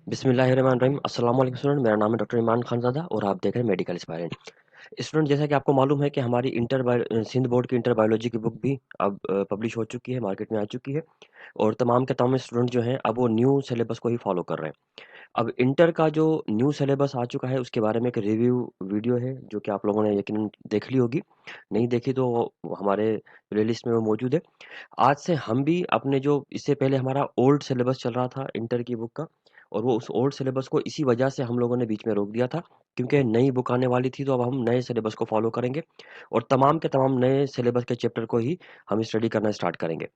बिस्मिल्लाहिर्रहमानिर्रहीम। अस्सलाम वालेकुम स्टूडेंट, मेरा नाम है डॉक्टर ईमान खानज़ादा और आप देख रहे हैं मेडिकल एस्पायरेंट। स्टूडेंट, जैसा कि आपको मालूम है कि हमारी सिंध बोर्ड की इंटर बायोलॉजी की बुक भी अब पब्लिश हो चुकी है, मार्केट में आ चुकी है और तमाम के तमाम स्टूडेंट जो हैं अब वो न्यू सिलेबस को ही फॉलो कर रहे हैं। अब इंटर का जो न्यू सिलेबस आ चुका है उसके बारे में एक रिव्यू वीडियो है जो कि आप लोगों ने यकीनन देख ली होगी। नहीं देखी तो वो हमारे प्लेलिस्ट में वो मौजूद है। आज से हम भी अपने जो इससे पहले हमारा ओल्ड सिलेबस चल रहा था इंटर की बुक का, और वो उस ओल्ड सिलेबस को इसी वजह से हम लोगों ने बीच में रोक दिया था क्योंकि नई बुक आने वाली थी। तो अब हम नए सिलेबस को फॉलो करेंगे और तमाम के तमाम नए सिलेबस के चैप्टर को ही हम स्टडी करना स्टार्ट करेंगे।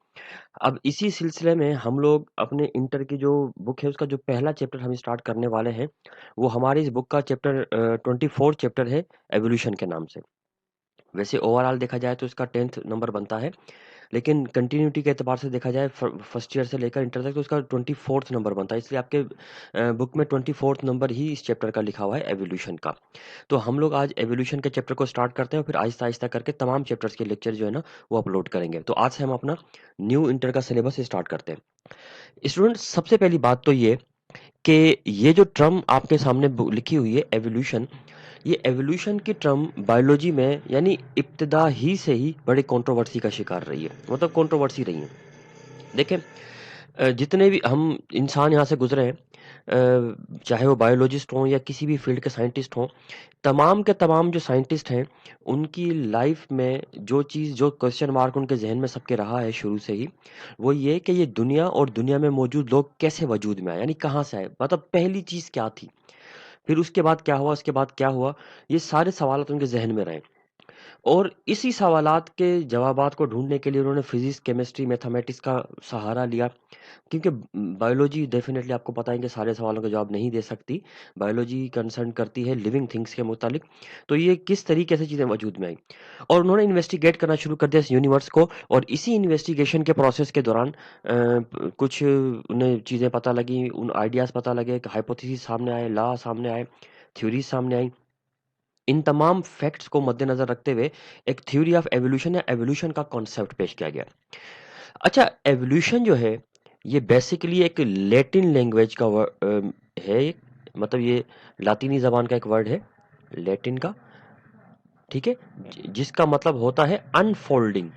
अब इसी सिलसिले में हम लोग अपने इंटर की जो बुक है उसका जो पहला चैप्टर हम स्टार्ट करने वाले हैं, वो हमारी इस बुक का चैप्टर 24 चैप्टर है, एवोल्यूशन के नाम से। वैसे ओवरऑल देखा जाए तो इसका 10th नंबर बनता है, लेकिन कंटिन्यूटी के एतबार से देखा जाए फर्स्ट ईयर से लेकर इंटर तक तो उसका 24th नंबर बनता है। इसलिए आपके बुक में 24th नंबर ही इस चैप्टर का लिखा हुआ है, एवोल्यूशन का। तो हम लोग आज एवोल्यूशन के चैप्टर को स्टार्ट करते हैं और फिर आहिस्ता आहिस्ता करके तमाम चैप्टर्स के लेक्चर जो है ना वो अपलोड करेंगे। तो आज से हम अपना न्यू इंटर का सिलेबस स्टार्ट करते हैं। स्टूडेंट, सबसे पहली बात तो ये कि ये जो टर्म आपके सामने लिखी हुई है एवोल्यूशन, ये एवोल्यूशन की टर्म बायोलॉजी में यानी इब्तिदा ही से ही बड़ी कंट्रोवर्सी का शिकार रही है, मतलब कंट्रोवर्सी रही है। देखें, जितने भी हम इंसान यहाँ से गुजरे हैं, चाहे वो बायोलॉजिस्ट हों या किसी भी फील्ड के साइंटिस्ट हों, तमाम के तमाम जो साइंटिस्ट हैं उनकी लाइफ में जो चीज़, जो क्वेश्चन मार्क उनके जहन में सबके रहा है शुरू से ही, वो ये कि ये दुनिया और दुनिया में मौजूद लोग कैसे वजूद में आए, यानी कहाँ से आए, मतलब पहली चीज़ क्या थी, फिर उसके बाद क्या हुआ, उसके बाद क्या हुआ। ये सारे सवाल उनके जहन में रहे और इसी सवालात के जवाबात को ढूँढने के लिए उन्होंने फिज़िक्स, केमिस्ट्री, मैथमेटिक्स का सहारा लिया, क्योंकि बायोलॉजी डेफ़िनेटली आपको पता है कि सारे सवालों का जवाब नहीं दे सकती। बायोलॉजी कंसर्न करती है लिविंग थिंग्स के मुतालिक, तो ये किस तरीके से चीज़ें वजूद में आई और उन्होंने इन्वेस्टिगेट करना शुरू कर दिया इस यूनिवर्स को। और इसी इन्वेस्टिगेशन के प्रोसेस के दौरान कुछ उन्हें चीज़ें पता लगी, उन आइडियाज़ पता लगे, हाइपोथेसिस सामने आए, लॉ सामने आए, थ्योरीज़ सामने आई। इन तमाम फैक्ट्स को मद्देनज़र रखते हुए एक थ्योरी ऑफ एवोल्यूशन या एवोल्यूशन का कॉन्सेप्ट पेश किया गया। अच्छा, एवोल्यूशन जो है ये बेसिकली एक लैटिन लैंग्वेज का है एक, मतलब ये लातीनी ज़बान का एक वर्ड है, लैटिन का, ठीक है? जिसका मतलब होता है अनफोल्डिंग,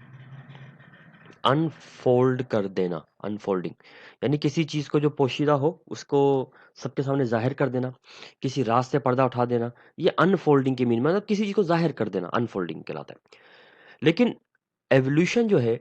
अनफोल्ड कर देना, अनफोल्डिंग, यानी किसी चीज़ को जो पोशीदा हो उसको सबके सामने ज़ाहिर कर देना, किसी राज से पर्दा उठा देना, ये अनफोल्डिंग की मीनिंग, मतलब किसी चीज़ को ज़ाहिर कर देना, अनफोल्डिंग कहलाता है। लेकिन एवोल्यूशन जो है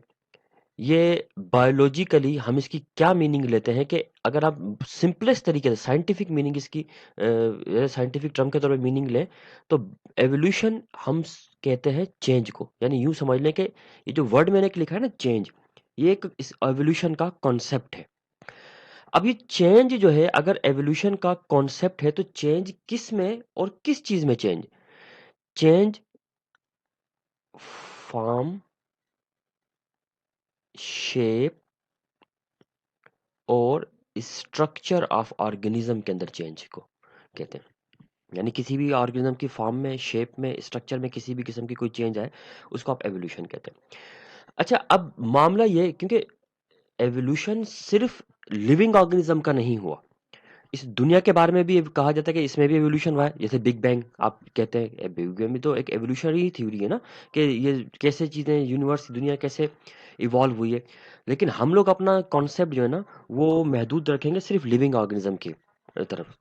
ये बायोलॉजिकली हम इसकी क्या मीनिंग लेते हैं कि अगर आप सिंपलेस्ट तरीके से साइंटिफिक मीनिंग इसकी साइंटिफिक टर्म के तौर पे मीनिंग लें, तो एवोल्यूशन हम कहते हैं चेंज को, यानी यूं समझ लें कि ये जो वर्ड मैंने लिखा है ना चेंज, ये एक इस एवोल्यूशन का कॉन्सेप्ट है। अब ये चेंज जो है, अगर एवोल्यूशन का कॉन्सेप्ट है तो चेंज किस में और किस चीज में चेंज? चेंज फॉर्म, शेप और स्ट्रक्चर ऑफ ऑर्गेनिज्म के अंदर चेंज को कहते हैं। यानी किसी भी ऑर्गेनिज्म की फॉर्म में, शेप में, स्ट्रक्चर में किसी भी किस्म की कोई चेंज आए, उसको आप एवोल्यूशन कहते हैं। अच्छा, अब मामला ये, क्योंकि एवोल्यूशन सिर्फ लिविंग ऑर्गेनिज्म का नहीं हुआ, इस दुनिया के बारे में भी कहा जाता है कि इसमें भी एवोल्यूशन हुआ है। जैसे बिग बैंग आप कहते हैं, बिग बैंग भी तो एक एवोल्यूशनरी थ्योरी है ना, कि ये कैसे चीज़ें, यूनिवर्स, दुनिया कैसे इवॉल्व हुई है। लेकिन हम लोग अपना कॉन्सेप्ट जो है ना वो महदूद रखेंगे सिर्फ लिविंग ऑर्गेनिज्म की तरफ।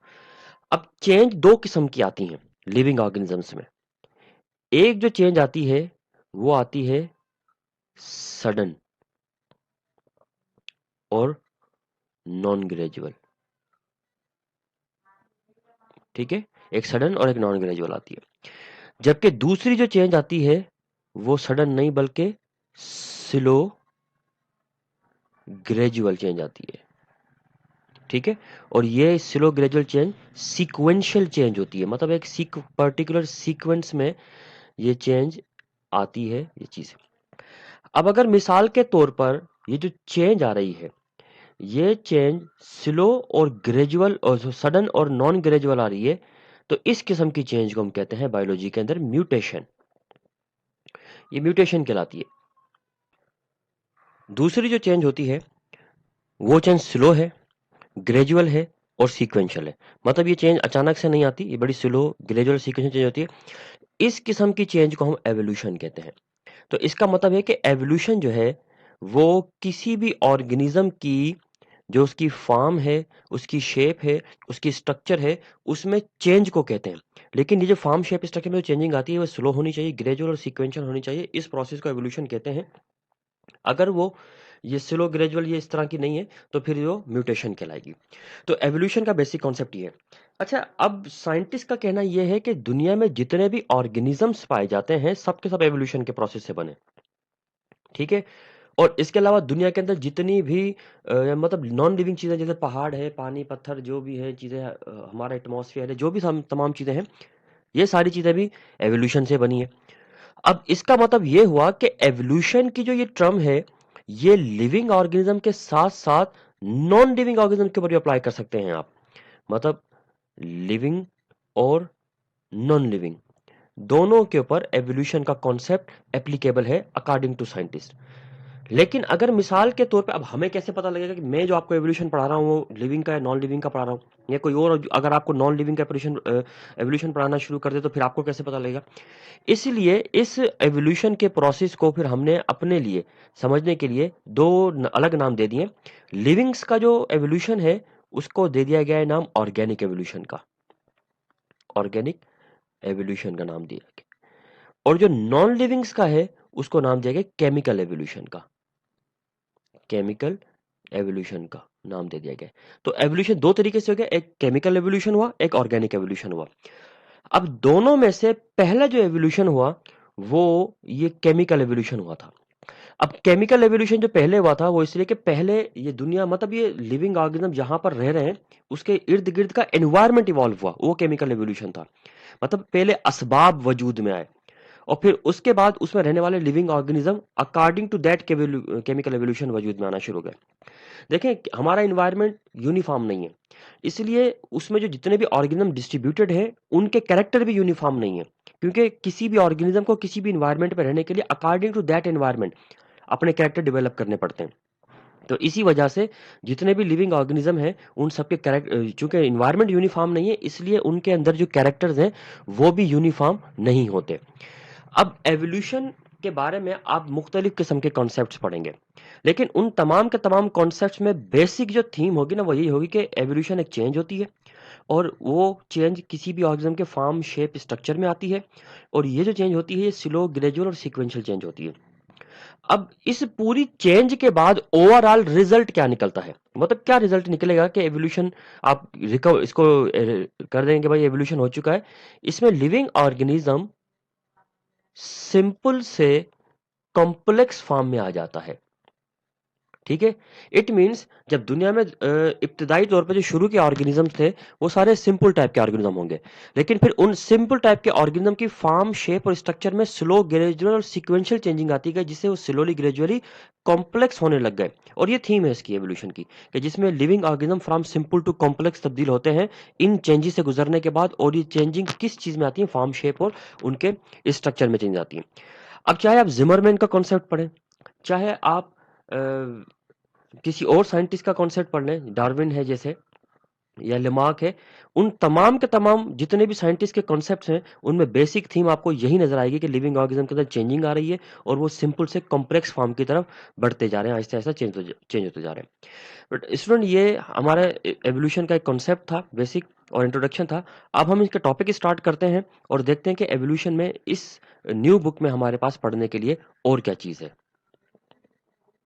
अब चेंज दो किस्म की आती हैं लिविंग ऑर्गेनिजम्स में। एक जो चेंज आती है वो आती है सडन और नॉन ग्रेजुअल, ठीक है? एक सडन और एक नॉन ग्रेजुअल आती है। जबकि दूसरी जो चेंज आती है वो सडन नहीं बल्कि स्लो ग्रेजुअल चेंज आती है, ठीक है? और ये slow gradual change sequential change होती है, मतलब एक पर्टिकुलर सीक्वेंस में ये चेंज आती है, ये चीज। अब अगर मिसाल के तौर पर ये जो चेंज आ रही है, ये चेंज स्लो और ग्रेजुअल और सडन और नॉन ग्रेजुअल आ रही है, तो इस किस्म की चेंज को हम कहते हैं बायोलॉजी के अंदर म्यूटेशन। ये म्यूटेशन कहलाती है। दूसरी जो चेंज होती है वो चेंज स्लो है, ग्रेजुअल है और सीक्वेंशियल है। मतलब ये चेंज अचानक से नहीं आती, ये बड़ी स्लो ग्रेजुअल सीक्वेंशियल चेंज होती है। इस किस्म की चेंज को हम एवोल्यूशन कहते हैं। तो इसका मतलब है कि एवोल्यूशन जो है वो किसी भी ऑर्गेनिज्म की जो उसकी फॉर्म है, उसकी शेप है, उसकी स्ट्रक्चर है, उसमें चेंज को कहते हैं। लेकिन ये जो फॉर्म, शेप, स्ट्रक्चर में जो चेंजिंग आती है वो स्लो होनी चाहिए, ग्रेजुअल और सीक्वेंशियल होनी चाहिए। इस प्रोसेस को एवोल्यूशन कहते हैं। अगर वो ये स्लो ग्रेजुअल ये इस तरह की नहीं है तो फिर वो म्यूटेशन कहलाएगी। तो एवोल्यूशन का बेसिक कॉन्सेप्ट ये है। अच्छा, अब साइंटिस्ट का कहना ये है कि दुनिया में जितने भी ऑर्गेनिजम्स पाए जाते हैं सब के सब एवोल्यूशन के प्रोसेस से बने। ठीक है। और इसके अलावा दुनिया के अंदर जितनी भी मतलब नॉन लिविंग चीजें, जैसे पहाड़ है, पानी पत्थर जो भी है चीजें, हमारा एटमॉस्फेयर है, जो भी तमाम चीजें हैं, ये सारी चीजें भी एवोल्यूशन से बनी है। अब इसका मतलब ये हुआ कि एवोल्यूशन की जो ये टर्म है, ये लिविंग ऑर्गेनिज्म के साथ साथ नॉन लिविंग ऑर्गेनिज्म के ऊपर भी अप्लाई कर सकते हैं आप। मतलब लिविंग और नॉन लिविंग दोनों के ऊपर एवोल्यूशन का कॉन्सेप्ट एप्लीकेबल है अकॉर्डिंग टू साइंटिस्ट। लेकिन अगर मिसाल के तौर पे, अब हमें कैसे पता लगेगा कि मैं जो आपको एवोल्यूशन पढ़ा रहा हूँ वो लिविंग का है, नॉन लिविंग का पढ़ा रहा हूँ, या कोई और अगर आपको नॉन लिविंग का एवोल्यूशन पढ़ाना शुरू कर दे तो फिर आपको कैसे पता लगेगा? इसलिए इस एवोल्यूशन के प्रोसेस को फिर हमने अपने लिए समझने के लिए दो अलग नाम दे दिए। लिविंग्स का जो एवोल्यूशन है उसको दे दिया गया है नाम ऑर्गेनिक एवोल्यूशन का। ऑर्गेनिक एवोल्यूशन का नाम दिया गया। और जो नॉन लिविंग्स का है उसको नाम दिया गया केमिकल एवोल्यूशन का। केमिकल एवोल्यूशन का नाम दे दिया गया। तो एवोल्यूशन दो तरीके से हो गया, एक केमिकल एवोल्यूशन हुआ, एक ऑर्गेनिक एवोल्यूशन हुआ। अब दोनों में से पहला जो एवोल्यूशन हुआ वो ये केमिकल एवोल्यूशन हुआ था। अब केमिकल एवोल्यूशन जो पहले हुआ था वो इसलिए कि पहले ये दुनिया, मतलब ये लिविंग ऑर्गेनिज्म जहां पर रह रहे हैं उसके इर्द गिर्द का एनवायरनमेंट इवॉल्व हुआ, वो केमिकल एवोल्यूशन था। मतलब पहले असबाब वजूद में आए और फिर उसके बाद उसमें रहने वाले living organism according to that chemical evolution वजूद में आना शुरू हो गए। देखें, हमारा एनवायरनमेंट यूनिफॉर्म नहीं है, इसलिए उसमें जो जितने भी ऑर्गेनिज्म डिस्ट्रीब्यूटेड हैं उनके कैरेक्टर भी यूनिफॉर्म नहीं है, क्योंकि किसी भी ऑर्गेनिज्म को किसी भी इन्वायरमेंट में रहने के लिए अकॉर्डिंग टू दैट एनवायरनमेंट अपने कैरेक्टर डेवलप करने पड़ते हैं। तो इसी वजह से जितने भी लिविंग ऑर्गेनिज्म हैं उन सबके कैरेक्टर, चूंकि इन्वायरमेंट यूनिफॉर्म नहीं है इसलिए उनके अंदर जो कैरेक्टर्स हैं वो भी यूनिफॉर्म नहीं होते। अब एवोल्यूशन के बारे में आप मुख्तलिफ किस्म के कॉन्सेप्ट्स पढ़ेंगे, लेकिन उन तमाम के तमाम कॉन्सेप्ट्स में बेसिक जो थीम होगी ना वो यही होगी कि एवोल्यूशन एक चेंज होती है और वो चेंज किसी भी ऑर्गेनिज्म के फॉर्म, शेप, स्ट्रक्चर में आती है। और ये जो चेंज होती है ये स्लो, ग्रेजुअल और सीक्वेंशियल चेंज होती है। अब इस पूरी चेंज के बाद ओवरऑल रिजल्ट क्या निकलता है, मतलब क्या रिजल्ट निकलेगा कि एवोल्यूशन, आप रिकवर इसको कर देंगे कि भाई एवोल्यूशन हो चुका है। इसमें लिविंग ऑर्गेनिज्म सिंपल से कॉम्प्लेक्स फॉर्म में आ जाता है। ठीक है। इट मींस जब दुनिया में इब्तदाई तौर पे जो शुरू के ऑर्गेनिजम्स थे वो सारे सिंपल टाइप के ऑर्गेनिज्म होंगे, लेकिन फिर उन सिंपल टाइप के ऑर्गेनिज्म की फॉर्म, शेप और स्ट्रक्चर में स्लो, ग्रेजुअल और सीक्वेंशियल चेंजिंग आती गई, जिससे वो स्लोली ग्रेजुअली कॉम्प्लेक्स होने लग गए। और ये थीम है इसकी एवोल्यूशन की, कि जिसमें living organism from simple to complex तब्दील होते हैं इन चेंजेस से गुजरने के बाद। और ये चेंजिंग किस चीज में आती है? फॉर्म, शेप और उनके स्ट्रक्चर में चेंज आती है। अब चाहे आप जिमरमैन का कॉन्सेप्ट पढ़ें, चाहे आप किसी और साइंटिस्ट का कॉन्सेप्ट पढ़ लें, डार्विन है जैसे, या लेमार्क है, उन तमाम के तमाम जितने भी साइंटिस्ट के कॉन्सेप्ट्स हैं उनमें बेसिक थीम आपको यही नजर आएगी कि लिविंग ऑर्गेनिज्म के अंदर चेंजिंग आ रही है और वो सिंपल से कॉम्प्लेक्स फॉर्म की तरफ बढ़ते जा रहे हैं, आहिस्ता आहिस्ता चेंज होते जा रहे हैं। बट स्टूडेंट, ये हमारा एवोल्यूशन का एक कॉन्सेप्ट था, बेसिक और इंट्रोडक्शन था। अब हम इसका टॉपिक स्टार्ट करते हैं और देखते हैं कि एवोल्यूशन में इस न्यू बुक में हमारे पास पढ़ने के लिए और क्या चीज़ है।